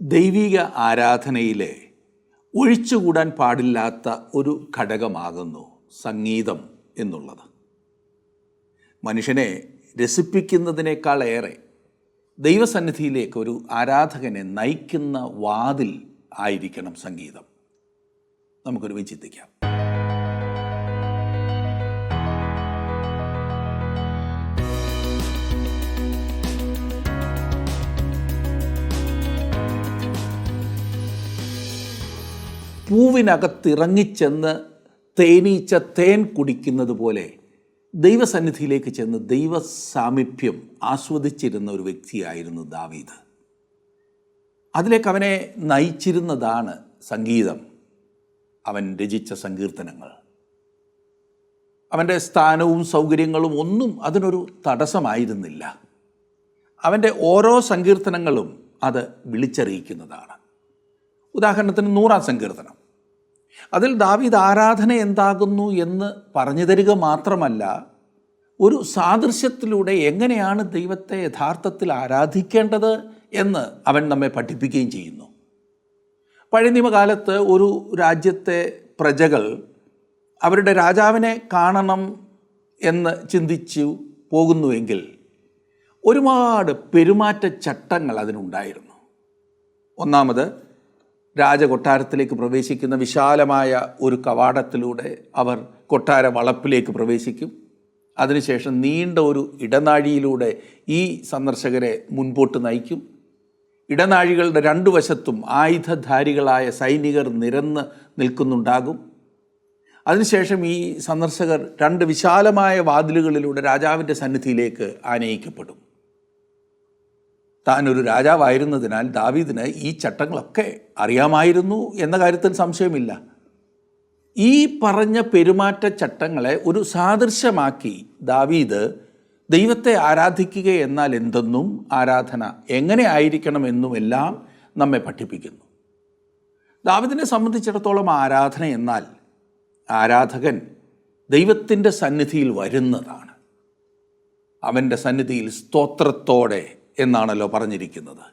ദൈവിക ആരാധനയിലെ ഒഴിച്ചുകൂടാൻ പാടില്ലാത്ത ഒരു ഘടകമാകുന്നു സംഗീതം എന്നുള്ളത്. മനുഷ്യനെ രസിപ്പിക്കുന്നതിനേക്കാളേറെ ദൈവസന്നിധിയിലേക്ക് ഒരു ആരാധകനെ നയിക്കുന്ന വാതിൽ ആയിരിക്കണം സംഗീതം. നമുക്കൊരു ചിന്തിക്കാം. പൂവിനകത്തിറങ്ങിച്ചെന്ന് തേനീച്ച തേൻ കുടിക്കുന്നത് പോലെ ദൈവസന്നിധിയിലേക്ക് ചെന്ന് ദൈവ സാമീപ്യം ആസ്വദിച്ചിരുന്ന ഒരു വ്യക്തിയായിരുന്നു ദാവീദ്. അതിലേക്ക് അവനെ നയിച്ചിരുന്നതാണ് സംഗീതം. അവൻ രചിച്ച സങ്കീർത്തനങ്ങൾ, അവൻ്റെ സ്ഥാനവും സൗകര്യങ്ങളും ഒന്നും അതിനൊരു തടസ്സമായിരുന്നില്ല. അവൻ്റെ ഓരോ സങ്കീർത്തനങ്ങളും അത് വിളിച്ചറിയിക്കുന്നതാണ്. ഉദാഹരണത്തിന് 100-ാം സങ്കീർത്തനം, അതിൽ ദാവീദ് ആരാധന എന്താകുന്നു എന്ന് പറഞ്ഞു തരിക മാത്രമല്ല, ഒരു സാദൃശ്യത്തിലൂടെ എങ്ങനെയാണ് ദൈവത്തെ യഥാർത്ഥത്തിൽ ആരാധിക്കേണ്ടത് എന്ന് അവൻ നമ്മെ പഠിപ്പിക്കുകയും ചെയ്യുന്നു. പഴയ നിയമകാലത്ത് ഒരു രാജ്യത്തെ പ്രജകൾ അവരുടെ രാജാവിനെ കാണണം എന്ന് ചിന്തിച്ചു പോകുന്നുവെങ്കിൽ ഒരുപാട് പെരുമാറ്റച്ചട്ടങ്ങൾ അതിനുണ്ടായിരുന്നു. ഒന്നാമത്, രാജകൊട്ടാരത്തിലേക്ക് പ്രവേശിക്കുന്ന വിശാലമായ ഒരു കവാടത്തിലൂടെ അവർ കൊട്ടാര വളപ്പിലേക്ക് പ്രവേശിക്കും. അതിനുശേഷം നീണ്ട ഒരു ഇടനാഴിയിലൂടെ ഈ സന്ദർശകരെ മുൻപോട്ട് നയിക്കും. ഇടനാഴികളുടെ രണ്ടു വശത്തും ആയുധധാരികളായ സൈനികർ നിരന്ന് നിൽക്കുന്നുണ്ടാകും. അതിനുശേഷം ഈ സന്ദർശകർ 2 വിശാലമായ വാതിലുകളിലൂടെ രാജാവിൻ്റെ സന്നിധിയിലേക്ക് ആനയിക്കപ്പെടും. താനൊരു രാജാവായിരുന്നതിനാൽ ദാവീദിന് ഈ ചട്ടങ്ങളൊക്കെ അറിയാമായിരുന്നു എന്ന കാര്യത്തിൽ സംശയമില്ല. ഈ പറഞ്ഞ പെരുമാറ്റച്ചട്ടങ്ങളെ ഒരു സാദൃശ്യമാക്കി ദാവീദ് ദൈവത്തെ ആരാധിക്കുക എന്നാൽ എന്തെന്നും ആരാധന എങ്ങനെ ആയിരിക്കണമെന്നുമെല്ലാം നമ്മെ പഠിപ്പിക്കുന്നു. ദാവീദിനെ സംബന്ധിച്ചിടത്തോളം ആരാധന എന്നാൽ ആരാധകൻ ദൈവത്തിൻ്റെ സന്നിധിയിൽ വരുന്നതാണ്. അവൻ്റെ സന്നിധിയിൽ സ്തോത്രത്തോടെ എന്നാണല്ലോ പറഞ്ഞിരിക്കുന്നത്.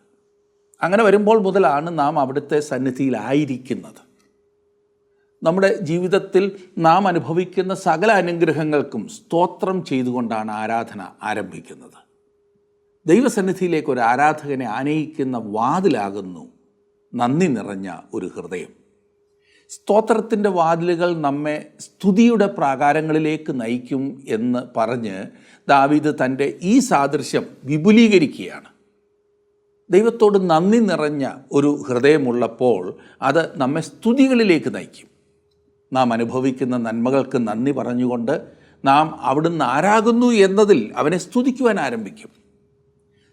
അങ്ങനെ വരുമ്പോൾ മുതലാണ് നാം അവിടുത്തെ സന്നിധിയിലായിരിക്കുന്നത്. നമ്മുടെ ജീവിതത്തിൽ നാം അനുഭവിക്കുന്ന സകല അനുഗ്രഹങ്ങൾക്കും സ്തോത്രം ചെയ്തുകൊണ്ടാണ് ആരാധന ആരംഭിക്കുന്നത്. ദൈവസന്നിധിയിലേക്ക് ഒരു ആരാധകനെ ആനയിക്കുന്ന വാതിലാകുന്നു നന്ദി നിറഞ്ഞ ഒരു ഹൃദയം. സ്തോത്രത്തിൻ്റെ വാതിലുകൾ നമ്മെ സ്തുതിയുടെ പ്രാകാരങ്ങളിലേക്ക് നയിക്കും എന്ന് പറഞ്ഞ് ദാവീദ് തൻ്റെ ഈ സാദൃശ്യം വിപുലീകരിക്കുകയാണ്. ദൈവത്തോട് നന്ദി നിറഞ്ഞ ഒരു ഹൃദയമുള്ളപ്പോൾ അത് നമ്മെ സ്തുതികളിലേക്ക് നയിക്കും. നാം അനുഭവിക്കുന്ന നന്മകൾക്ക് നന്ദി പറഞ്ഞുകൊണ്ട് നാം അവിടുന്ന് ആരാകുന്നു എന്നതിൽ അവനെ സ്തുതിക്കുവാൻ ആരംഭിക്കും.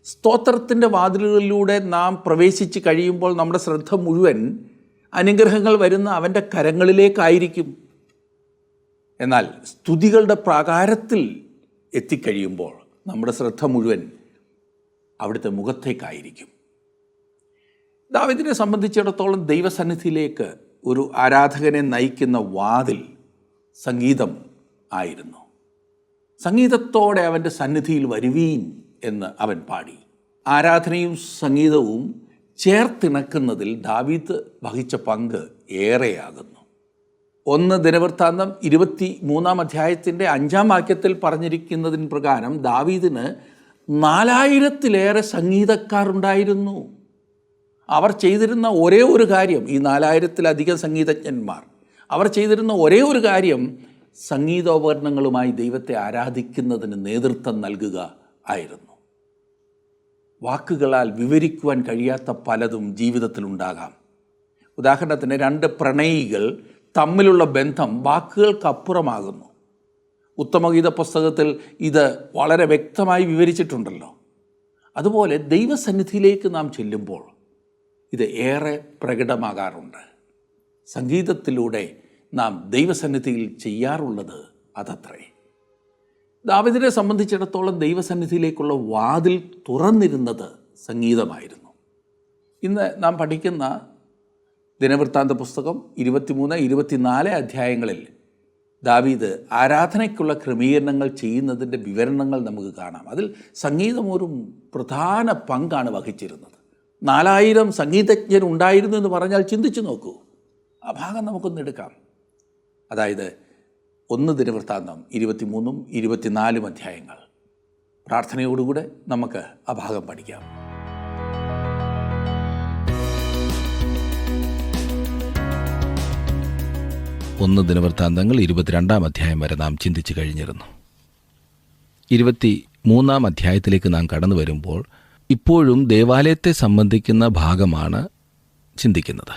സ്തോത്രത്തിൻ്റെ വാതിലുകളിലൂടെ നാം പ്രവേശിച്ച് കഴിയുമ്പോൾ നമ്മുടെ ശ്രദ്ധ മുഴുവൻ അനുഗ്രഹങ്ങൾ വരുന്ന അവൻ്റെ കരങ്ങളിലേക്കായിരിക്കും. എന്നാൽ സ്തുതികളുടെ പ്രാകാരത്തിൽ എത്തിക്കഴിയുമ്പോൾ നമ്മുടെ ശ്രദ്ധ മുഴുവൻ അവിടുത്തെ മുഖത്തേക്കായിരിക്കും. ദാവീദിനെ സംബന്ധിച്ചിടത്തോളം ദൈവസന്നിധിയിലേക്ക് ഒരു ആരാധകനെ നയിക്കുന്ന വാതിൽ സംഗീതം ആയിരുന്നു. സംഗീതത്തോടെ അവൻ്റെ സന്നിധിയിൽ വരുവീൻ എന്ന് അവൻ പാടി. ആരാധനയും സംഗീതവും ചേർത്തിണക്കുന്നതിൽ ദാവീദ് വഹിച്ച പങ്ക് ഏറെയാകുന്നു. 1 ദിനവൃത്താന്തം 23-ാം അധ്യായത്തിൻ്റെ 5-ാം വാക്യത്തിൽ പറഞ്ഞിരിക്കുന്നതിന് പ്രകാരം ദാവീദിന് 4000-ലേറെ സംഗീതക്കാരുണ്ടായിരുന്നു. അവർ ചെയ്തിരുന്ന ഒരേ ഒരു കാര്യം, ഈ 4000-ലധികം സംഗീതജ്ഞന്മാർ അവർ ചെയ്തിരുന്ന ഒരേ ഒരു കാര്യം സംഗീതോപകരണങ്ങളുമായി ദൈവത്തെ ആരാധിക്കുന്നതിന് നേതൃത്വം നൽകുക ആയിരുന്നു. വാക്കുകളാൽ വിവരിക്കുവാൻ കഴിയാത്ത പലതും ജീവിതത്തിലുണ്ടാകാം. ഉദാഹരണത്തിന് 2 പ്രണയികൾ തമ്മിലുള്ള ബന്ധം വാക്കുകൾക്കപ്പുറമാകുന്നു. ഉത്തമഗീത പുസ്തകത്തിൽ ഇത് വളരെ വ്യക്തമായി വിവരിച്ചിട്ടുണ്ടല്ലോ. അതുപോലെ ദൈവസന്നിധിയിലേക്ക് നാം ചെല്ലുമ്പോൾ ഇത് ഏറെ പ്രകടമാകാറുണ്ട്. സംഗീതത്തിലൂടെ നാം ദൈവസന്നിധിയിൽ ചെയ്യാറുള്ളത് അതത്രേ. ദാവീദിനെ സംബന്ധിച്ചിടത്തോളം ദൈവസന്നിധിയിലേക്കുള്ള വാതിൽ തുറന്നിരുന്നത് സംഗീതമായിരുന്നു. ഇന്ന് നാം പഠിക്കുന്ന ദിനവൃത്താന്ത പുസ്തകം 23-24 അധ്യായങ്ങളിൽ ദാവീദ് ആരാധനയ്ക്കുള്ള ക്രമീകരണങ്ങൾ ചെയ്യുന്നതിൻ്റെ വിവരണങ്ങൾ നമുക്ക് കാണാം. അതിൽ സംഗീതം ഒരു പ്രധാന പങ്കാണ് വഹിച്ചിരുന്നത്. 4000 സംഗീതജ്ഞരുണ്ടായിരുന്നു എന്ന് പറഞ്ഞാൽ ചിന്തിച്ചു നോക്കൂ. ആ ഭാഗം നമുക്കൊന്ന് എടുക്കാം. അതായത് 1 ദിനവൃത്താന്തം 23ഉം 24ഉം അധ്യായങ്ങൾ. പ്രാർത്ഥനയോടുകൂടെ നമുക്ക് ആ ഭാഗം പഠിക്കാം. 1 ദിനവൃത്താന്തങ്ങൾ 22-ാം അധ്യായം വരെ നാം ചിന്തിച്ചു കഴിഞ്ഞിരുന്നു. 23-ാം അധ്യായത്തിലേക്ക് നാം കടന്നു വരുമ്പോൾ ഇപ്പോഴും ദേവാലയത്തെ സംബന്ധിക്കുന്ന ഭാഗമാണ് ചിന്തിക്കുന്നത്.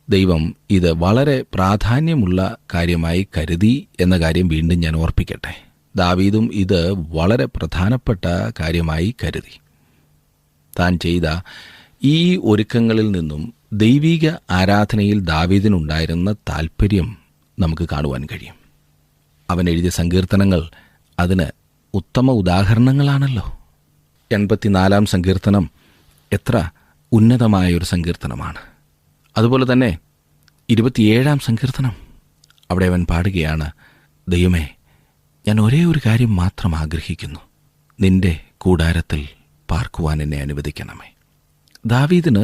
ദൈവം ഇത് വളരെ പ്രാധാന്യമുള്ള കാര്യമായി കരുതി എന്ന കാര്യം വീണ്ടും ഞാൻ ഓർപ്പിക്കട്ടെ. ദാവീദും ഇത് വളരെ പ്രധാനപ്പെട്ട കാര്യമായി കരുതി. താൻ ചെയ്ത ഈ ഒരുക്കങ്ങളിൽ നിന്നും ദൈവിക ആരാധനയിൽ ദാവീദിനുണ്ടായിരുന്ന താൽപ്പര്യം നമുക്ക് കാണുവാൻ കഴിയും. അവൻ എഴുതിയ സങ്കീർത്തനങ്ങൾ അതിന് ഉത്തമ ഉദാഹരണങ്ങളാണല്ലോ. 84-ാം സങ്കീർത്തനം എത്ര ഉന്നതമായൊരു സങ്കീർത്തനമാണ്. അതുപോലെ തന്നെ 27-ാം സങ്കീർത്തനം, അവിടെ അവൻ പാടുകയാണ്, ദൈവമേ, ഞാൻ ഒരേ ഒരു കാര്യം മാത്രം ആഗ്രഹിക്കുന്നു, നിന്റെ കൂടാരത്തിൽ പാർക്കുവാൻ എന്നെ അനുവദിക്കണമേ. ദാവീദിന്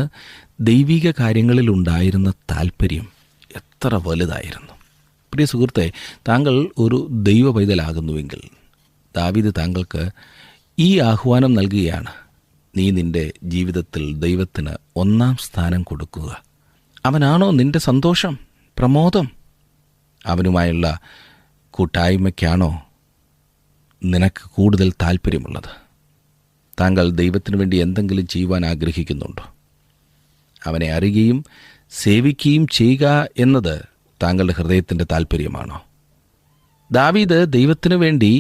ദൈവിക കാര്യങ്ങളിലുണ്ടായിരുന്ന താൽപ്പര്യം എത്ര വലുതായിരുന്നു. പ്രിയ സുഹൃത്തെ, താങ്കൾ ഒരു ദൈവ പൈതലാകുന്നുവെങ്കിൽ ദാവീദ് താങ്കൾക്ക് ഈ ആഹ്വാനം നൽകുകയാണ്. നീ നിന്റെ ജീവിതത്തിൽ ദൈവത്തിന് 1-ാം സ്ഥാനം കൊടുക്കുക. അവനാണോ നിന്റെ സന്തോഷം, പ്രമോദം? അവനുമായുള്ള കൂട്ടായ്മയ്ക്കാണോ നിനക്ക് കൂടുതൽ താല്പര്യമുള്ളത്? താങ്കൾ ദൈവത്തിനു വേണ്ടി എന്തെങ്കിലും ചെയ്യുവാൻ ആഗ്രഹിക്കുന്നുണ്ടോ? അവനെ അറിയുകയും സേവിക്കുകയും ചെയ്യുക എന്നത് താങ്കളുടെ ഹൃദയത്തിൻ്റെ താല്പര്യമാണോ? ദാവീദ് ദൈവത്തിനു വേണ്ടി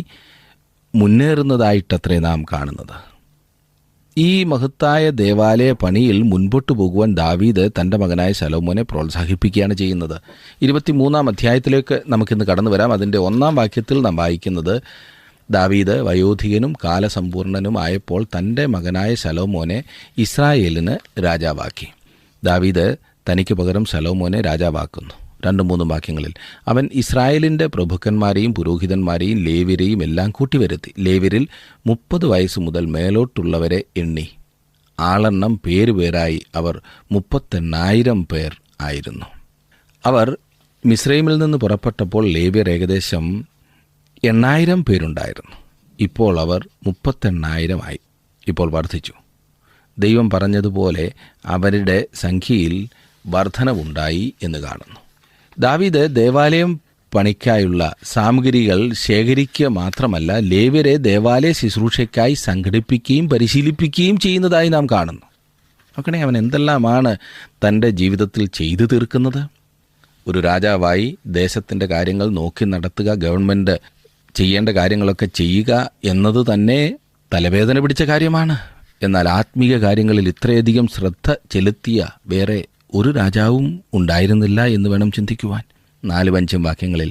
മുന്നേറുന്നതായിട്ടത്രേ നാം കാണുന്നത്. ഈ മഹത്തായ ദേവാലയ പണിയിൽ മുൻപോട്ട് പോകുവാൻ ദാവീദ് തൻ്റെ മകനായ ശലോമോനെ പ്രോത്സാഹിപ്പിക്കുകയാണ് ചെയ്യുന്നത്. 23-ാം അധ്യായത്തിലേക്ക് നമുക്കിന്ന് കടന്നു വരാം. അതിൻ്റെ 1-ാം വാക്യത്തിൽ നാം വായിക്കുന്നത്, ദാവീദ് വയോധികനും കാലസമ്പൂർണനും ആയപ്പോൾ തൻ്റെ മകനായ ശലോമോനെ ഇസ്രായേലിന് രാജാവാക്കി. ദാവീദ് തനിക്ക് പകരം ശലോമോനെ രാജാവാക്കുന്നു. 2-3 വാക്യങ്ങളിൽ അവൻ ഇസ്രായേലിൻ്റെ പ്രഭുക്കന്മാരെയും പുരോഹിതന്മാരെയും ലേവ്യരെയും എല്ലാം കൂട്ടിവരുത്തി. ലേവ്യരിൽ 30 വയസ്സ് മുതൽ മേലോട്ടുള്ളവരെ എണ്ണി. ആളെണ്ണം പേരുപേരായി അവർ 38,000 പേർ ആയിരുന്നു. അവർ മിസ്രൈമിൽ നിന്ന് പുറപ്പെട്ടപ്പോൾ ലേവ്യർ ഏകദേശം 8,000 പേരുണ്ടായിരുന്നു. ഇപ്പോൾ അവർ 38,000 ആയി. ഇപ്പോൾ വർദ്ധിച്ചു. ദൈവം പറഞ്ഞതുപോലെ അവരുടെ സംഖ്യയിൽ വർധനവുണ്ടായി എന്ന് കാണുന്നു. ദാവീദ് ദേവാലയം പണിക്കായുള്ള സാമഗ്രികൾ ശേഖരിക്കുക മാത്രമല്ല, ലേവ്യരെ ദേവാലയ ശുശ്രൂഷയ്ക്കായി സംഘടിപ്പിക്കുകയും പരിശീലിപ്പിക്കുകയും ചെയ്യുന്നതായി നാം കാണുന്നു. നോക്കണേ, അവൻ എന്തെല്ലാമാണ് തൻ്റെ ജീവിതത്തിൽ ചെയ്തു തീർക്കുന്നത്. ഒരു രാജാവായി ദേശത്തിൻ്റെ കാര്യങ്ങൾ നോക്കി നടത്തുക, ഗവൺമെൻറ് ചെയ്യേണ്ട കാര്യങ്ങളൊക്കെ ചെയ്യുക എന്നത് തന്നെ തലവേദന പിടിച്ച കാര്യമാണ്. എന്നാൽ ആത്മീയ കാര്യങ്ങളിൽ ഇത്രയധികം ശ്രദ്ധ ചെലുത്തിയ വേറെ ഒരു രാജാവും ഉണ്ടായിരുന്നില്ല എന്ന് വേണം ചിന്തിക്കുവാൻ. 4-5 വാക്യങ്ങളിൽ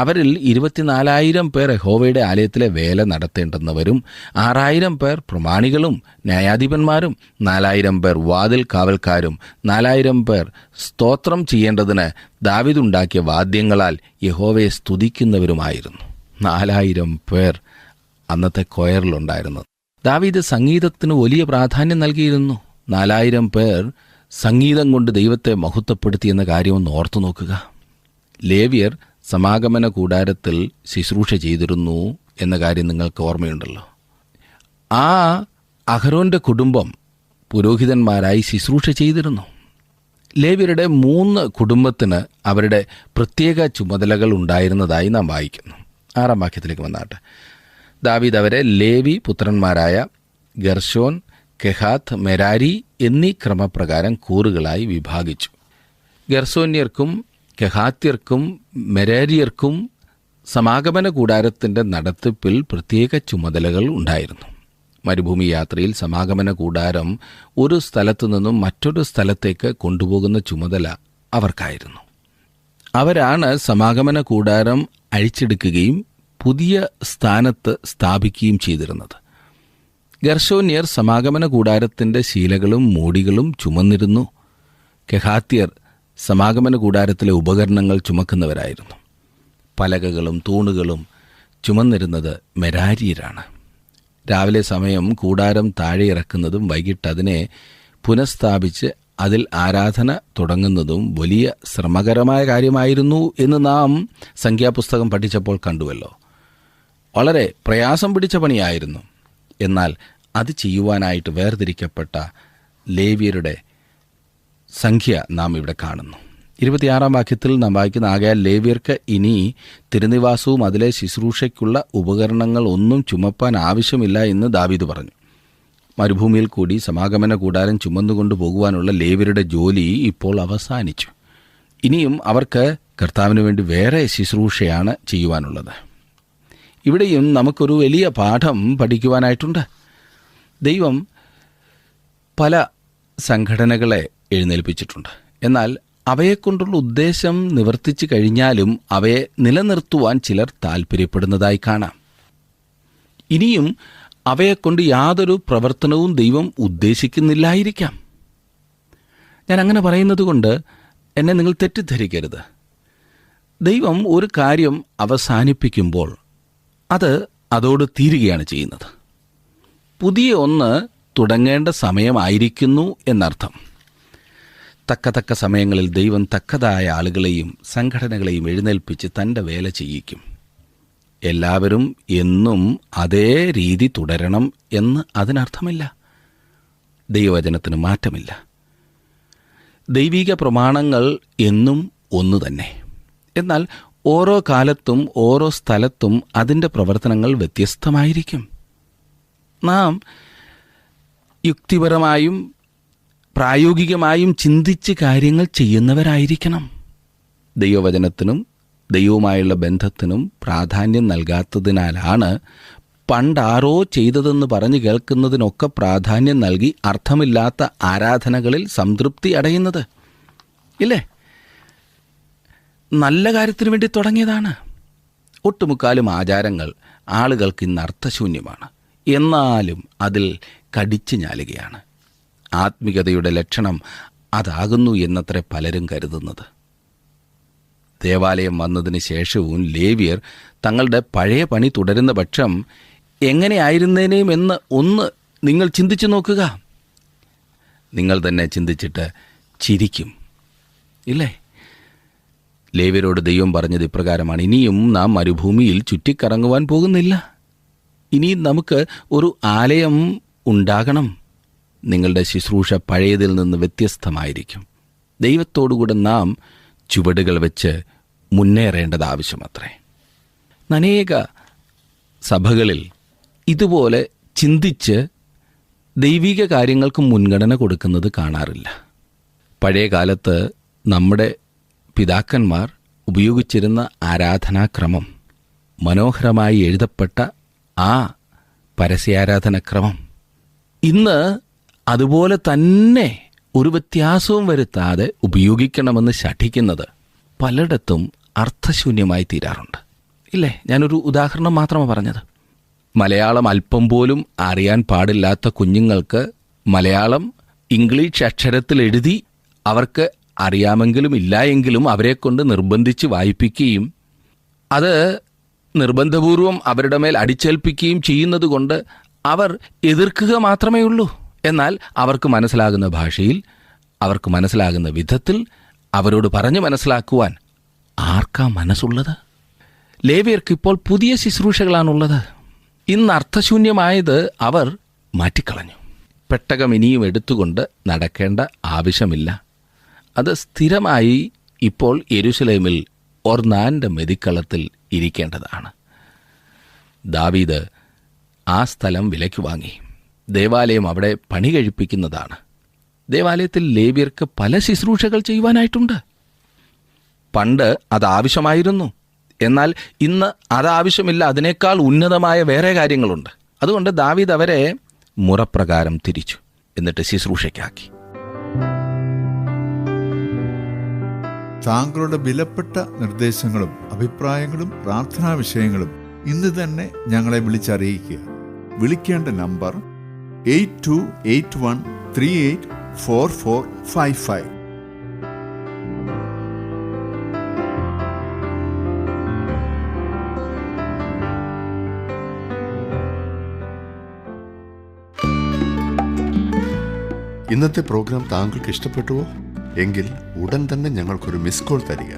അവരിൽ 24,000 പേർ യഹോവയുടെ ആലയത്തിലെ വേല നടത്തേണ്ടുന്നവരും 6,000 പേർ പ്രമാണികളും ന്യായാധിപന്മാരും 4,000 പേർ വാതിൽ കാവൽക്കാരും 4,000 പേർ സ്തോത്രം ചെയ്യേണ്ടതിന് ദാവീദ് ഉണ്ടാക്കിയ വാദ്യങ്ങളാൽ യഹോവയെ സ്തുതിക്കുന്നവരുമായിരുന്നു. 4,000 പേർ അന്നത്തെ കൊയറിലുണ്ടായിരുന്നു. ദാവീദ് സംഗീതത്തിന് വലിയ പ്രാധാന്യം നൽകിയിരുന്നു. 4,000 പേർ സംഗീതം കൊണ്ട് ദൈവത്തെ മഹത്വപ്പെടുത്തിയെന്ന കാര്യമൊന്ന് ഓർത്തു നോക്കുക. ലേവ്യർ സമാഗമന കൂടാരത്തിൽ ശുശ്രൂഷ ചെയ്തിരുന്നു എന്ന കാര്യം നിങ്ങൾക്ക് ഓർമ്മയുണ്ടല്ലോ. ആ അഹരോന്റെ കുടുംബം പുരോഹിതന്മാരായി ശുശ്രൂഷ ചെയ്തിരുന്നു. ലേവ്യരുടെ 3 കുടുംബത്തിന് അവരുടെ പ്രത്യേക ചുമതലകൾ ഉണ്ടായിരുന്നതായി നാം വായിക്കുന്നു. 6-ാം വാക്യത്തിലേക്ക് വന്നാട്ടെ. ദാവീദ് അവരെ ലേവി പുത്രന്മാരായ ഗർശോൻ, കെഹാത്ത്, മെരാരി എന്നീ ക്രമപ്രകാരം കൂറുകളായി വിഭാഗിച്ചു. ഗർസോന്യർക്കും കെഹാത്യർക്കും മെരാരിയർക്കും സമാഗമന കൂടാരത്തിൻ്റെ നടത്തിപ്പിൽ പ്രത്യേക ചുമതലകൾ ഉണ്ടായിരുന്നു. മരുഭൂമി യാത്രയിൽ സമാഗമന കൂടാരം ഒരു സ്ഥലത്തു നിന്നും മറ്റൊരു സ്ഥലത്തേക്ക് കൊണ്ടുപോകുന്ന ചുമതല അവർക്കായിരുന്നു. അവരാണ് സമാഗമന കൂടാരം അഴിച്ചെടുക്കുകയും പുതിയ സ്ഥാനത്ത് സ്ഥാപിക്കുകയും ചെയ്തിരുന്നത്. ഗർശോന്യർ സമാഗമന കൂടാരത്തിൻ്റെ ശീലകളും മൂടികളും ചുമന്നിരുന്നു. കെഹാത്യർ സമാഗമന കൂടാരത്തിലെ ഉപകരണങ്ങൾ ചുമക്കുന്നവരായിരുന്നു. പലകകളും തൂണുകളും ചുമന്നിരുന്നത് മെരാരിയരാണ്. രാവിലെ സമയം കൂടാരം താഴെ ഇറക്കുന്നതും വൈകിട്ട് അതിനെ പുനഃസ്ഥാപിച്ച് അതിൽ ആരാധന തുടങ്ങുന്നതും വലിയ ശ്രമകരമായ കാര്യമായിരുന്നു എന്ന് നാം സംഖ്യാപുസ്തകം പഠിച്ചപ്പോൾ കണ്ടുവല്ലോ. വളരെ പ്രയാസം പിടിച്ച പണിയായിരുന്നു. എന്നാൽ അത് ചെയ്യുവാനായിട്ട് വേർതിരിക്കപ്പെട്ട ലേവ്യരുടെ സംഖ്യ നാം ഇവിടെ കാണുന്നു. 26 വാക്യത്തിൽ നാം വായിക്കുന്ന, ആകയാൽ ലേവ്യർക്ക് ഇനി തിരുനിവാസവും അതിലെ ശുശ്രൂഷയ്ക്കുള്ള ഉപകരണങ്ങൾ ഒന്നും ചുമപ്പാൻ ആവശ്യമില്ല എന്ന് ദാവീദ് പറഞ്ഞു. മരുഭൂമിയിൽ കൂടി സമാഗമന കൂടാരം ചുമന്നുകൊണ്ട് പോകുവാനുള്ള ലേവ്യരുടെ ജോലി ഇപ്പോൾ അവസാനിച്ചു. ഇനിയും അവർക്ക് കർത്താവിന് വേണ്ടി വേറെ ശുശ്രൂഷയാണ് ചെയ്യുവാനുള്ളത്. ഇവിടെയും നമുക്കൊരു വലിയ പാഠം പഠിക്കുവാനായിട്ടുണ്ട്. ദൈവം പല സംഘടനകളെ എഴുന്നേൽപ്പിച്ചിട്ടുണ്ട്. എന്നാൽ അവയെക്കൊണ്ടുള്ള ഉദ്ദേശം നിവർത്തിച്ചു കഴിഞ്ഞാലും അവയെ നിലനിർത്തുവാൻ ചിലർ താൽപ്പര്യപ്പെടുന്നതായി കാണാം. ഇനിയും അവയെക്കൊണ്ട് യാതൊരു പ്രവർത്തനവും ദൈവം ഉദ്ദേശിക്കുന്നില്ലായിരിക്കാം. ഞാൻ അങ്ങനെ പറയുന്നത് കൊണ്ട് എന്നെ നിങ്ങൾ തെറ്റിദ്ധരിക്കരുത്. ദൈവം ഒരു കാര്യം അവസാനിപ്പിക്കുമ്പോൾ അത് അതോട് തീരുകയാണ് ചെയ്യുന്നത്. പുതിയ ഒന്ന് തുടങ്ങേണ്ട സമയമായിരിക്കുന്നു എന്നർത്ഥം. തക്ക സമയങ്ങളിൽ ദൈവം തക്കതായ ആളുകളെയും സംഘടനകളെയും എഴുന്നേൽപ്പിച്ച് തൻ്റെ വേല ചെയ്യിക്കും. എല്ലാവരും എന്നും അതേ രീതി തുടരണം എന്ന് അതിനർത്ഥമില്ല. ദൈവവചനത്തിന് മാറ്റമില്ല. ദൈവിക പ്രമാണങ്ങൾ എന്നും ഒന്നു തന്നെ. എന്നാൽ ഓരോ കാലത്തും ഓരോ സ്ഥലത്തും അതിൻ്റെ പ്രവർത്തനങ്ങൾ വ്യത്യസ്തമായിരിക്കും. നാം യുക്തിപരമായും പ്രായോഗികമായും ചിന്തിച്ച് കാര്യങ്ങൾ ചെയ്യുന്നവരായിരിക്കണം. ദൈവവചനത്തിനും ദൈവവുമായുള്ള ബന്ധത്തിനും പ്രാധാന്യം നൽകാത്തതിനാലാണ് പണ്ടാരോ ചെയ്തതെന്ന് പറഞ്ഞു കേൾക്കുന്നതിനൊക്കെ പ്രാധാന്യം നൽകി അർത്ഥമില്ലാത്ത ആരാധനകളിൽ സംതൃപ്തി അടയുന്നത്. ഇല്ലേ? നല്ല കാര്യത്തിന് വേണ്ടി തുടങ്ങിയതാണ്. ഒട്ടുമുക്കാലും ആചാരങ്ങൾ ആളുകൾക്ക് ഇന്ന് അർത്ഥശൂന്യമാണ്. എന്നാലും അതിൽ കടിച്ചു ഞാലുകയാണ്. ആത്മികതയുടെ ലക്ഷണം അതാകുന്നു എന്നത്ര പലരും കരുതുന്നത്. ദേവാലയം വന്നതിന് ശേഷവും ലേവ്യർ തങ്ങളുടെ പഴയ പണി തുടരുന്ന പക്ഷം എങ്ങനെയായിരുന്നേനേയും എന്ന് ഒന്ന് നിങ്ങൾ ചിന്തിച്ചു നോക്കുക. നിങ്ങൾ തന്നെ ചിന്തിച്ചിട്ട് ചിരിക്കും, ഇല്ലേ? ലേവ്യരോട് ദൈവം പറഞ്ഞത് ഇപ്രകാരമാണ്: ഇനിയും നാം മരുഭൂമിയിൽ ചുറ്റിക്കറങ്ങുവാൻ പോകുന്നില്ല. ഇനിയും നമുക്ക് ഒരു ആലയം ഉണ്ടാകണം. നിങ്ങളുടെ ശുശ്രൂഷ പഴയതിൽ നിന്ന് വ്യത്യസ്തമായിരിക്കും. ദൈവത്തോടുകൂടെ നാം ചുവടുകൾ വെച്ച് മുന്നേറേണ്ടത് ആവശ്യമത്രേ. അനേക സഭകളിൽ ഇതുപോലെ ചിന്തിച്ച് ദൈവിക കാര്യങ്ങൾക്ക് മുൻഗണന കൊടുക്കുന്നത് കാണാറില്ല. പഴയ കാലത്ത് നമ്മുടെ പിതാക്കന്മാർ ഉപയോഗിച്ചിരുന്ന ആരാധനാക്രമം, മനോഹരമായി എഴുതപ്പെട്ട ആ പരസ്യാരാധനക്രമം ഇന്ന് അതുപോലെ തന്നെ ഒരു വ്യത്യാസവും വരുത്താതെ ഉപയോഗിക്കണമെന്ന് ശഠിക്കുന്നത് പലയിടത്തും അർത്ഥശൂന്യമായി തീരാറുണ്ട്, ഇല്ലേ? ഞാനൊരു ഉദാഹരണം മാത്രമാണ് പറഞ്ഞത്. മലയാളം അല്പം പോലും അറിയാൻ പാടില്ലാത്ത കുഞ്ഞുങ്ങൾക്ക് മലയാളം ഇംഗ്ലീഷ് അക്ഷരത്തിൽ എഴുതി അവർക്ക് അറിയാമെങ്കിലും ഇല്ലായെങ്കിലും അവരെക്കൊണ്ട് നിർബന്ധിച്ച് വായിപ്പിക്കുകയും അത് നിർബന്ധപൂർവം അവരുടെ മേൽ അടിച്ചേൽപ്പിക്കുകയും ചെയ്യുന്നത് കൊണ്ട് അവർ എതിർക്കുക മാത്രമേ ഉള്ളൂ. എന്നാൽ അവർക്ക് മനസ്സിലാകുന്ന ഭാഷയിൽ, അവർക്ക് മനസ്സിലാകുന്ന വിധത്തിൽ അവരോട് പറഞ്ഞു മനസ്സിലാക്കുവാൻ ആർക്കാ മനസ്സുള്ളത്? ലേവ്യർക്ക് ഇപ്പോൾ പുതിയ ശുശ്രൂഷകളാണുള്ളത്. ഇന്ന് അർത്ഥശൂന്യമായത് അവർ മാറ്റിക്കളഞ്ഞു. പെട്ടകം ഇനിയും എടുത്തുകൊണ്ട് നടക്കേണ്ട ആവശ്യമില്ല. അത് സ്ഥിരമായി ഇപ്പോൾ യെരുശലേമിൽ ഒർന്നാൻ്റെ മെതിക്കളത്തിൽ ഇരിക്കേണ്ടതാണ്. ദാവീദ് ആ സ്ഥലം വിലയ്ക്ക് വാങ്ങി. ദേവാലയം അവിടെ പണി കഴിപ്പിക്കുന്നതാണ്. ദേവാലയത്തിൽ ലേവ്യർക്ക് പല ശുശ്രൂഷകൾ ചെയ്യുവാനായിട്ടുണ്ട്. പണ്ട് അതാവശ്യമായിരുന്നു. എന്നാൽ ഇന്ന് അതാവശ്യമില്ല. അതിനേക്കാൾ ഉന്നതമായ വേറെ കാര്യങ്ങളുണ്ട്. അതുകൊണ്ട് ദാവീദ് അവരെ മുറപ്രകാരം തിരിച്ചു, എന്നിട്ട് ശുശ്രൂഷയ്ക്കാക്കി. താങ്കളുടെ വിലപ്പെട്ട നിർദ്ദേശങ്ങളും അഭിപ്രായങ്ങളും പ്രാർത്ഥനാ വിഷയങ്ങളും ഇന്ന് തന്നെ ഞങ്ങളെ വിളിച്ചറിയിക്കുക. വിളിക്കേണ്ട നമ്പർ 8281384455. ഇന്നത്തെ പ്രോഗ്രാം താങ്കൾക്ക് ഇഷ്ടപ്പെട്ടുവോ? എങ്കിൽ ഉടൻ തന്നെ ഞങ്ങൾക്കൊരു മിസ് കോൾ തരിക.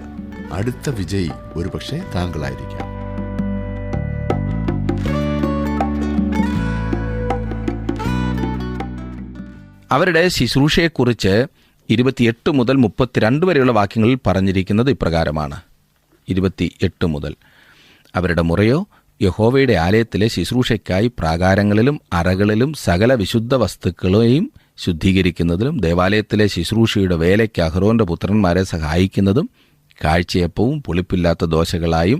അടുത്ത വിജയി ഒരുപക്ഷെ താങ്കളായിരിക്കാം. അവരുടെ ശുശ്രൂഷയെക്കുറിച്ച് 28 മുതൽ 32 വരെയുള്ള വാക്യങ്ങളിൽ പറഞ്ഞിരിക്കുന്നത് ഇപ്രകാരമാണ്. 28 മുതൽ, അവരുടെ മുറയോ യഹോവയുടെ ആലയത്തിലെ ശുശ്രൂഷയ്ക്കായി പ്രാകാരങ്ങളിലും അറകളിലും സകല വിശുദ്ധ വസ്തുക്കളെയും ശുദ്ധീകരിക്കുന്നതിലും ദേവാലയത്തിലെ ശുശ്രൂഷയുടെ വേലയ്ക്ക് അഹ്റോന്റെ പുത്രന്മാരെ സഹായിക്കുന്നതും കാഴ്ചയപ്പവും പുളിപ്പില്ലാത്ത ദോശകളായും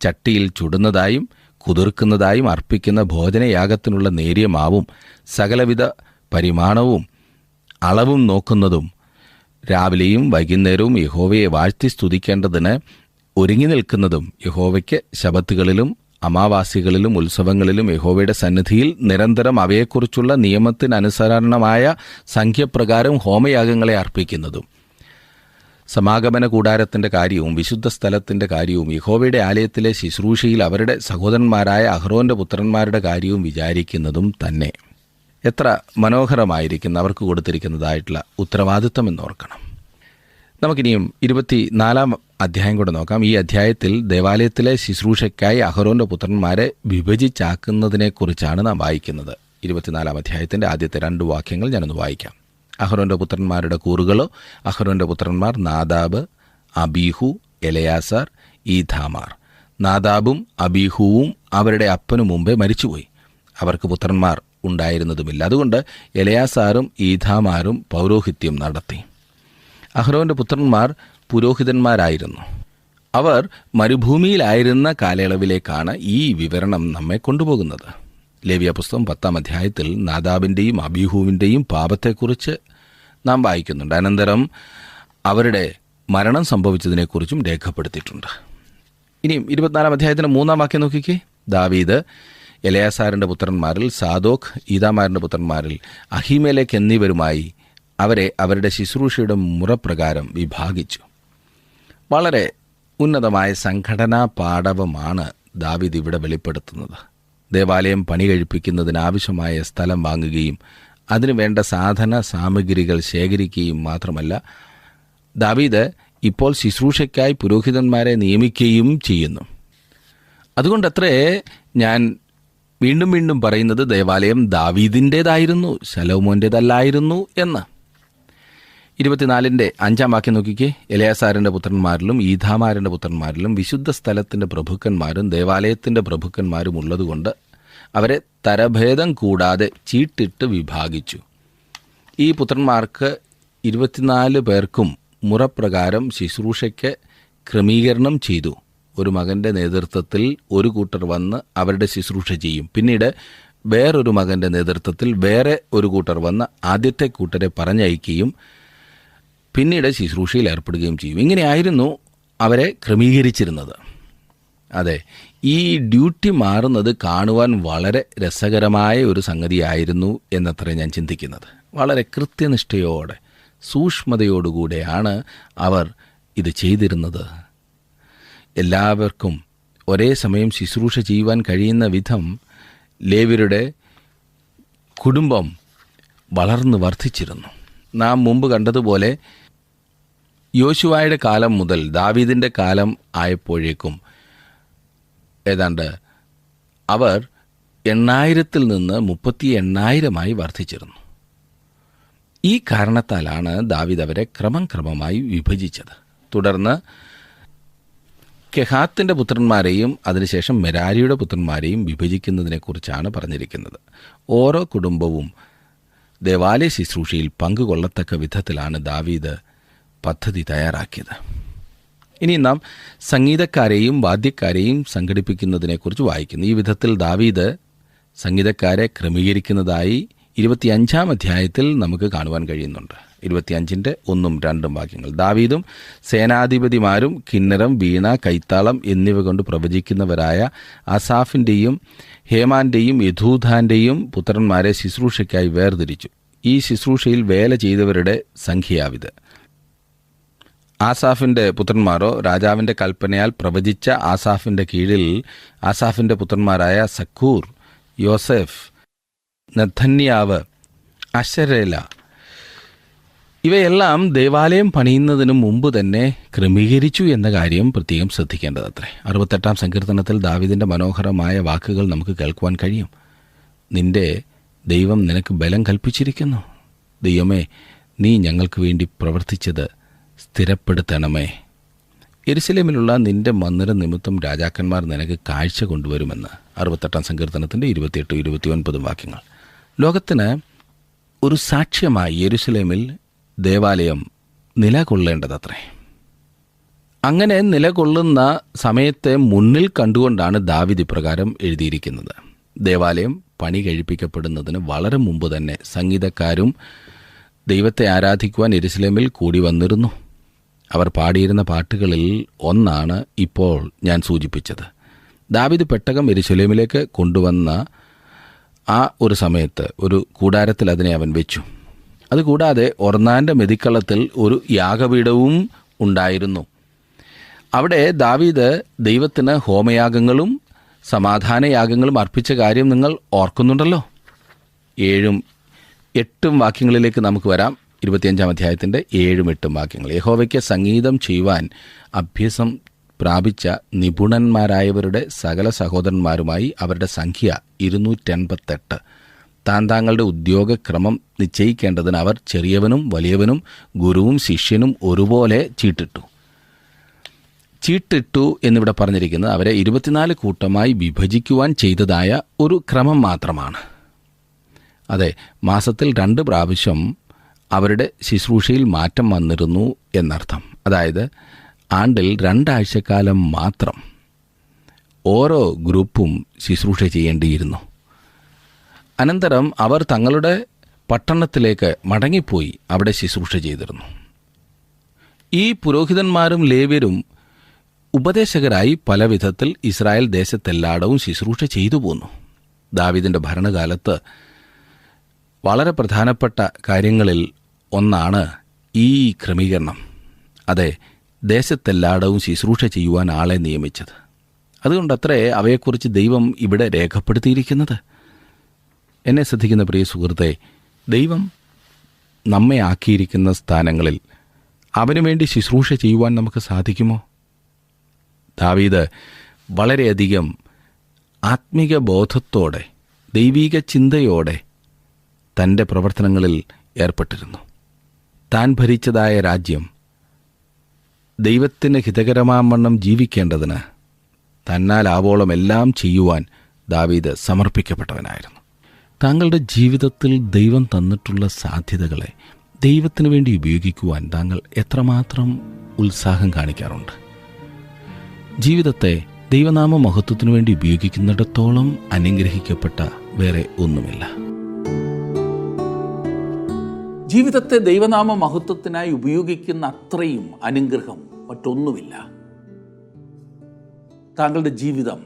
ചട്ടിയിൽ ചുടുന്നതായും കുതിർക്കുന്നതായും അർപ്പിക്കുന്ന ഭോജനയാഗത്തിനുള്ള നേരിയ മാവും സകലവിധ പരിമാണവും അളവും നോക്കുന്നതും രാവിലെയും വൈകുന്നേരവും യഹോവയെ വാഴ്ത്തി സ്തുതിക്കേണ്ടതിന് ഒരുങ്ങി നിൽക്കുന്നതും യഹോവയ്ക്ക് ശബത്തുകളിലും അമാവാസികളിലും ഉത്സവങ്ങളിലും യഹോവയുടെ സന്നിധിയിൽ നിരന്തരം അവയെക്കുറിച്ചുള്ള നിയമത്തിനനുസരണമായ സംഖ്യപ്രകാരം ഹോമയാഗങ്ങളെ അർപ്പിക്കുന്നതും സമാഗമന കൂടാരത്തിൻ്റെ കാര്യവും വിശുദ്ധ സ്ഥലത്തിൻ്റെ കാര്യവും യഹോവയുടെ ആലയത്തിലെ ശുശ്രൂഷയിൽ അവരുടെ സഹോദരന്മാരായ അഹ്റോന്റെ പുത്രന്മാരുടെ കാര്യവും വിചാരിക്കുന്നതും തന്നെ. എത്ര മനോഹരമായിരിക്കുന്ന അവർക്ക് കൊടുത്തിരിക്കുന്നതായിട്ടുള്ള ഉത്തരവാദിത്വം എന്നോർക്കണം. നമുക്കിനിയും 24 അധ്യായം കൂടെ നോക്കാം. ഈ അധ്യായത്തിൽ ദേവാലയത്തിലെ ശുശ്രൂഷയ്ക്കായി അഹ്റോന്റെ പുത്രന്മാരെ വിഭജിച്ചാക്കുന്നതിനെക്കുറിച്ചാണ് നാം വായിക്കുന്നത്. 24 അധ്യായത്തിൻ്റെ ആദ്യത്തെ 2 വാക്യങ്ങൾ ഞാനൊന്ന് വായിക്കാം. അഹ്റോന്റെ പുത്രന്മാരുടെ കൂറുകളോ, അഹ്റോന്റെ പുത്രന്മാർ നാദാബ്, അബീഹു, എലയാസാർ, ഈഥാമാർ. നാദാബും അബീഹുവും അവരുടെ അപ്പനു മുമ്പേ മരിച്ചുപോയി. അവർക്ക് പുത്രന്മാർ ഉണ്ടായിരുന്നതുമില്ല. അതുകൊണ്ട് എലയാസാറും ഈഥാമാരും പൗരോഹിത്യം നടത്തി. അഹ്റോന്റെ പുത്രന്മാർ പുരോഹിതന്മാരായിരുന്നു. അവർ മരുഭൂമിയിലായിരുന്ന കാലയളവിലേക്കാണ് ഈ വിവരണം നമ്മെ കൊണ്ടുപോകുന്നത്. ലേവ്യപുസ്തകം 10 അധ്യായത്തിൽ നാദാബിൻ്റെയും അബീഹുവിൻ്റെയും പാപത്തെക്കുറിച്ച് നാം വായിക്കുന്നുണ്ട്. അനന്തരം അവരുടെ മരണം സംഭവിച്ചതിനെക്കുറിച്ചും രേഖപ്പെടുത്തിയിട്ടുണ്ട്. ഇനിയും 24 അധ്യായത്തിൻ്റെ 3 വാക്യം നോക്കിക്കേ. ദാവീദ് എലയാസാറിൻ്റെ പുത്രന്മാരിൽ സാദോക്ക്, ഈതാമാരിൻ്റെ പുത്രന്മാരിൽ അഹിമേലെക്ക് എന്നിവരുമായി അവരെ അവരുടെ ശുശ്രൂഷയുടെ മുറപ്രകാരം വിഭാഗിച്ചു. വളരെ ഉന്നതമായ സംഘടനാ പാടവമാണ് ദാവീദ് ഇവിടെ വെളിപ്പെടുത്തുന്നത്. ദേവാലയം പണി കഴിപ്പിക്കുന്നതിനാവശ്യമായ സ്ഥലം വാങ്ങുകയും അതിനു വേണ്ട സാധന സാമഗ്രികൾ ശേഖരിക്കുകയും മാത്രമല്ല, ദാവീദ് ഇപ്പോൾ ശുശ്രൂഷയ്ക്കായി പുരോഹിതന്മാരെ നിയമിക്കുകയും ചെയ്യുന്നു. അതുകൊണ്ടത്രേ ഞാൻ വീണ്ടും വീണ്ടും പറയുന്നത് ദേവാലയം ദാവീദിൻ്റേതായിരുന്നു, ശലോമോൻ്റേതല്ലായിരുന്നു എന്ന്. 24 5 വാക്യം നോക്കിക്കേ. എലയാസാറിൻ്റെ പുത്രന്മാരിലും ഈഥാമാരിൻ്റെ പുത്രന്മാരിലും വിശുദ്ധ സ്ഥലത്തിൻ്റെ പ്രഭുക്കന്മാരും ദേവാലയത്തിൻ്റെ പ്രഭുക്കന്മാരും ഉള്ളതുകൊണ്ട് അവരെ തരഭേദം കൂടാതെ ചീട്ടിട്ട് വിഭാഗിച്ചു. ഈ പുത്രന്മാർക്ക് 24 പേർക്കും മുറപ്രകാരം ശുശ്രൂഷയ്ക്ക് ക്രമീകരണം ചെയ്തു. ഒരു മകൻ്റെ നേതൃത്വത്തിൽ ഒരു കൂട്ടർ വന്ന് അവരുടെ ശുശ്രൂഷ ചെയ്യും. പിന്നീട് വേറൊരു മകൻ്റെ നേതൃത്വത്തിൽ വേറെ ഒരു കൂട്ടർ വന്ന് ആദ്യത്തെ കൂട്ടരെ പറഞ്ഞയക്കുകയും പിന്നീട് ശുശ്രൂഷയിൽ ഏർപ്പെടുകയും ചെയ്യും. ഇങ്ങനെയായിരുന്നു അവരെ ക്രമീകരിച്ചിരുന്നത്. അതെ, ഈ ഡ്യൂട്ടി മാറുന്നത് കാണുവാൻ വളരെ രസകരമായ ഒരു സംഗതിയായിരുന്നു എന്നത്രേ ഞാൻ ചിന്തിക്കുന്നത്. വളരെ കൃത്യനിഷ്ഠയോടെ സൂക്ഷ്മതയോടുകൂടെയാണ് അവർ ഇത് ചെയ്തിരുന്നത്. എല്ലാവർക്കും ഒരേ സമയം ശുശ്രൂഷ ചെയ്യുവാൻ കഴിയുന്ന വിധം ലേവ്യരുടെ കുടുംബം വളർന്നു വർദ്ധിച്ചിരുന്നു. നാം മുമ്പ് കണ്ടതുപോലെ യോശുവയുടെ കാലം മുതൽ ദാവീദിൻ്റെ കാലം ആയപ്പോഴേക്കും ഏതാണ്ട് അവർ 8,000-ൽ നിന്ന് 38,000-ആയി വർദ്ധിച്ചിരുന്നു. ഈ കാരണത്താലാണ് ദാവീദ് അവരെ ക്രമമായി വിഭജിച്ചത്. തുടർന്ന് കെഹാത്തിൻ്റെ പുത്രന്മാരെയും അതിനുശേഷം മെരാരിയുടെ പുത്രന്മാരെയും വിഭജിക്കുന്നതിനെക്കുറിച്ചാണ് പറഞ്ഞിരിക്കുന്നത്. ഓരോ കുടുംബവും ദേവാലയ ശുശ്രൂഷയിൽ പങ്കുകൊള്ളത്തക്ക വിധത്തിലാണ് ദാവീദ് പദ്ധതി തയ്യാറാക്കിയത്. ഇനി നാം സംഗീതക്കാരെയും വാദ്യക്കാരെയും സംഘടിപ്പിക്കുന്നതിനെക്കുറിച്ച് വായിക്കുന്നു. ഈ വിധത്തിൽ ദാവീദ് സംഗീതക്കാരെ ക്രമീകരിക്കുന്നതായി 25 അധ്യായത്തിൽ നമുക്ക് കാണുവാൻ കഴിയുന്നുണ്ട്. 25 1 2 വാക്യങ്ങൾ. ദാവീദും സേനാധിപതിമാരും കിന്നരം, വീണ, കൈത്താളം എന്നിവ കൊണ്ട് പ്രവചിക്കുന്നവരായ ആസാഫിൻ്റെയും ഹേമാൻ്റെയും യദൂഥാൻ്റെയും പുത്രന്മാരെ ശുശ്രൂഷയ്ക്കായി വേർതിരിച്ചു. ഈ ശുശ്രൂഷയിൽ വേല ചെയ്തവരുടെ സംഖ്യയാവിത്. ആസാഫിൻ്റെ പുത്രന്മാരോ രാജാവിൻ്റെ കൽപ്പനയാൽ പ്രവചിച്ച ആസാഫിൻ്റെ കീഴിൽ ആസാഫിൻ്റെ പുത്രന്മാരായ സക്കൂർ, യോസെഫ്, നെഥന്യാവ്, അശരേല, ഇവയെല്ലാം ദേവാലയം പണിയുന്നതിന് മുമ്പ് തന്നെ ക്രമീകരിച്ചു എന്ന കാര്യം പ്രത്യേകം ശ്രദ്ധിക്കേണ്ടതത്രേ. 68-ാം സങ്കീർത്തനത്തിൽ ദാവീദിൻ്റെ മനോഹരമായ വാക്കുകൾ നമുക്ക് കേൾക്കുവാൻ കഴിയും. നിന്റെ ദൈവം നിനക്ക് ബലം കൽപ്പിച്ചിരിക്കുന്നു. ദൈവമേ, നീ ഞങ്ങൾക്ക് വേണ്ടി പ്രവർത്തിച്ചത് സ്ഥിരപ്പെടുത്തണമേ. യെരുശലേമിലുള്ള നിന്റെ മന്ദിര നിമിത്തം രാജാക്കന്മാർ നിനക്ക് കാഴ്ച കൊണ്ടുവരുമെന്ന് 68-ാം സങ്കീർത്തനത്തിൻ്റെ 28-29 വാക്യങ്ങൾ. ലോകത്തിന് ഒരു സാക്ഷ്യമായി യെരുശലേമിൽ ദേവാലയം നിലകൊള്ളേണ്ടതത്രേ. അങ്ങനെ നിലകൊള്ളുന്ന സമയത്തെ മുന്നിൽ കണ്ടുകൊണ്ടാണ് ദാവീദ് ഇപ്രകാരം എഴുതിയിരിക്കുന്നത്. ദേവാലയം പണി കഴിപ്പിക്കപ്പെടുന്നതിന് വളരെ മുമ്പ് തന്നെ സംഗീതക്കാരും ദൈവത്തെ ആരാധിക്കുവാൻ യെരുശലേമിൽ കൂടി വന്നിരുന്നു. അവർ പാടിയിരുന്ന പാട്ടുകളിൽ ഒന്നാണ് ഇപ്പോൾ ഞാൻ സൂചിപ്പിച്ചത്. ദാവീദ് പെട്ടകം യെരുശലേമിലേക്ക് കൊണ്ടുവന്ന ആ ഒരു സമയത്ത് ഒരു കൂടാരത്തിൽ അതിനെ അവൻ വെച്ചു. അതുകൂടാതെ ഒർന്നാൻ്റെ മെതിക്കളത്തിൽ ഒരു യാഗപീഠവും ഉണ്ടായിരുന്നു. അവിടെ ദാവീദ് ദൈവത്തിന് ഹോമയാഗങ്ങളും സമാധാനയാഗങ്ങളും അർപ്പിച്ച കാര്യം നിങ്ങൾ ഓർക്കുന്നുണ്ടല്ലോ. 7-8 വാക്യങ്ങളിലേക്ക് നമുക്ക് വരാം. 25-ാം അധ്യായത്തിൻ്റെ 7-8 വാക്യങ്ങൾ. യഹോവയ്ക്ക് സംഗീതം ചെയ്യുവാൻ അഭ്യാസം പ്രാപിച്ച നിപുണന്മാരായവരുടെ സകല സഹോദരന്മാരുമായി അവരുടെ സംഖ്യ 288. താന്താങ്ങളുടെ ഉദ്യോഗക്രമം നിശ്ചയിക്കേണ്ടതിന് അവർ ചെറിയവനും വലിയവനും ഗുരുവും ശിഷ്യനും ഒരുപോലെ ചീട്ടിട്ടു എന്നിവിടെ പറഞ്ഞിരിക്കുന്നത് അവരെ 24 കൂട്ടമായി വിഭജിക്കുവാൻ ചെയ്തതായ ഒരു ക്രമം മാത്രമാണ്. അതെ, മാസത്തിൽ 2 പ്രാവശ്യം അവരുടെ ശുശ്രൂഷയിൽ മാറ്റം വന്നിരുന്നു എന്നർത്ഥം. അതായത് ആണ്ടിൽ 2 ആഴ്ചക്കാലം മാത്രം ഓരോ ഗ്രൂപ്പും ശുശ്രൂഷ ചെയ്യേണ്ടിയിരുന്നു. അനന്തരം അവർ തങ്ങളുടെ പട്ടണത്തിലേക്ക് മടങ്ങിപ്പോയി അവിടെ ശുശ്രൂഷ ചെയ്തിരുന്നു. ഈ പുരോഹിതന്മാരും ലേവ്യരും ഉപദേശകരായി പല വിധത്തിൽ ഇസ്രായേൽ ദേശത്തെല്ലായിടവും ശുശ്രൂഷ ചെയ്തു പോന്നു. ദാവീദിൻ്റെ ഭരണകാലത്ത് വളരെ പ്രധാനപ്പെട്ട കാര്യങ്ങളിൽ ഒന്നാണ് ഈ ക്രമീകരണം. അതെ, ദേശത്തെല്ലായിടവും ശുശ്രൂഷ ചെയ്യുവാൻ ആളെ നിയമിച്ചത്. അതുകൊണ്ടത്രേ അവയെക്കുറിച്ച് ദൈവം ഇവിടെ രേഖപ്പെടുത്തിയിരിക്കുന്നത്. എന്നെ ശ്രദ്ധിക്കുന്ന പ്രിയ സുഹൃത്തെ, ദൈവം നമ്മെ ആക്കിയിരിക്കുന്ന സ്ഥാനങ്ങളിൽ അവനു വേണ്ടി ശുശ്രൂഷ ചെയ്യുവാൻ നമുക്ക് സാധിക്കുമോ? ദാവീദ് വളരെയധികം ആത്മീക ബോധത്തോടെ ദൈവീക ചിന്തയോടെ തൻ്റെ പ്രവർത്തനങ്ങളിൽ ഏർപ്പെട്ടിരുന്നു. താൻ ഭരിച്ചതായ രാജ്യം ദൈവത്തിന് ഹിതകരമാവണ്ണം ജീവിക്കേണ്ടതിന് തന്നാൽ ആവോളം എല്ലാം ചെയ്യുവാൻ ദാവീദ് സമർപ്പിക്കപ്പെട്ടവനായിരുന്നു. താങ്കളുടെ ജീവിതത്തിൽ ദൈവം തന്നിട്ടുള്ള സാധ്യതകളെ ദൈവത്തിന് വേണ്ടി ഉപയോഗിക്കുവാൻ താങ്കൾ എത്രമാത്രം ഉത്സാഹം കാണിക്കാറുണ്ട്? ജീവിതത്തെ ദൈവനാമ മഹത്വത്തിനു വേണ്ടി ഉപയോഗിക്കുന്നിടത്തോളം അനുഗ്രഹിക്കപ്പെട്ട വേറെ ഒന്നുമില്ല. ജീവിതത്തെ ദൈവനാമ മഹത്വത്തിനായി ഉപയോഗിക്കുന്ന അത്രയും അനുഗ്രഹം മറ്റൊന്നുമില്ല. താങ്കളുടെ ജീവിതം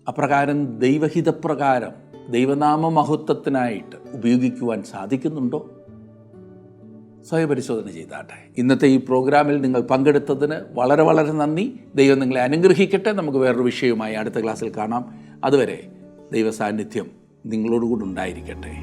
അപ്രകാരം ദൈവഹിതപ്രകാരം ദൈവനാമ മഹത്വത്തിനായിട്ട് ഉപയോഗിക്കുവാൻ സാധിക്കുന്നുണ്ടോ? സ്വയപരിശോധന ചെയ്താട്ടെ. ഇന്നത്തെ ഈ പ്രോഗ്രാമിൽ നിങ്ങൾ പങ്കെടുത്തതിന് വളരെ വളരെ നന്ദി. ദൈവം നിങ്ങളെ അനുഗ്രഹിക്കട്ടെ. നമുക്ക് വേറൊരു വിഷയവുമായി അടുത്ത ക്ലാസ്സിൽ കാണാം. അതുവരെ ദൈവസാന്നിധ്യം നിങ്ങളോടുകൂടി ഉണ്ടായിരിക്കട്ടെ.